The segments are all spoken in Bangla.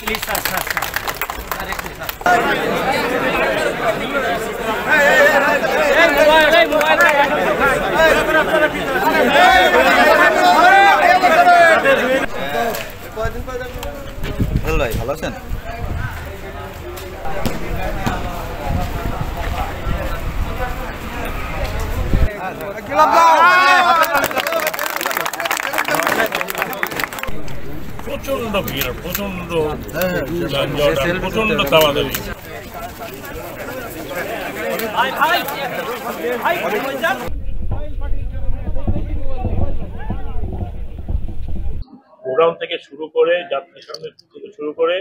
প্লিজ স্যার স্যার স্যার ভাই ভালো আছেন? প্রচন্ড ভিড়, প্রচন্ড যানজট, প্রচন্ড দাওয়াদাবি। গোডাউন থেকে শুরু করে যাত্রী সামনের থেকে শুরু করে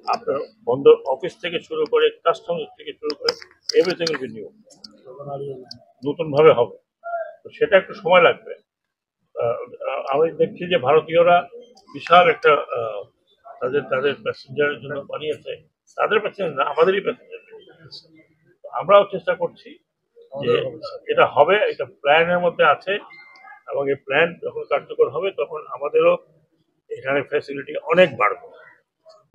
আপনার বন্দর অফিস থেকে শুরু করে কাস্টমস থেকে শুরু করে এভরিথিং উইল বি নিউ, নতুনভাবে হবে। তো সেটা একটু সময় লাগবে। আমি দেখছি যে ভারতীয়রা বিশাল একটা তাদের প্যাসেঞ্জারের জন্য বানিয়েছে, তাদের প্যাসেঞ্জার না, আমাদেরই প্যাসেঞ্জার। আমরাও চেষ্টা করছি যে এটা হবে, এটা প্ল্যানের মধ্যে আছে, এবং এই প্ল্যান যখন কার্যকর হবে তখন আমাদেরও এখানে ফ্যাসিলিটি অনেক বাড়বে।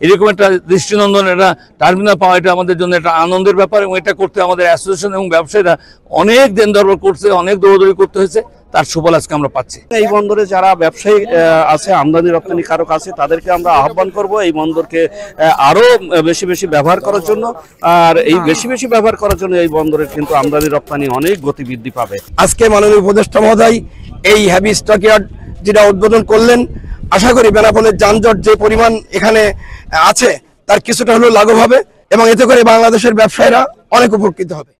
এরকম একটা দৃষ্টিনন্দন একটা টার্মিনাল পাওয়া এটা আমাদের জন্য একটা আনন্দের ব্যাপার, এবং এটা করতে আমাদের অ্যাসোসিয়েশন এবং ব্যবসায়ীরা অনেক দিন দরবার করছে, অনেক দৌড়দৌড়ি করতে হয়েছে, তার সুফল আজকে আমরা পাচ্ছি। এই বন্দরে যারা ব্যবসায়ী আছে, আমদানি রপ্তানি কারক আছে, তাদেরকে আমরা আহ্বান করব এই বন্দরকে আরো বেশি বেশি ব্যবহার করার জন্য। আর এই বেশি বেশি ব্যবহার করার জন্য এই বন্দরের কিন্তু আমদানি রপ্তানি অনেক গতি বৃদ্ধি পাবে। আজকে মাননীয় উপদেষ্টা মহোদয় এই হেভি স্টকইয়ার্ড যেটা উদ্বোধন করলেন, আশা করি বেনাপোলের যানজট যে পরিমাণ এখানে আছে তার কিছুটা হলেও লাঘব হবে, এবং এতে করে বাংলাদেশের ব্যবসায়ীরা অনেক উপকৃত হবে।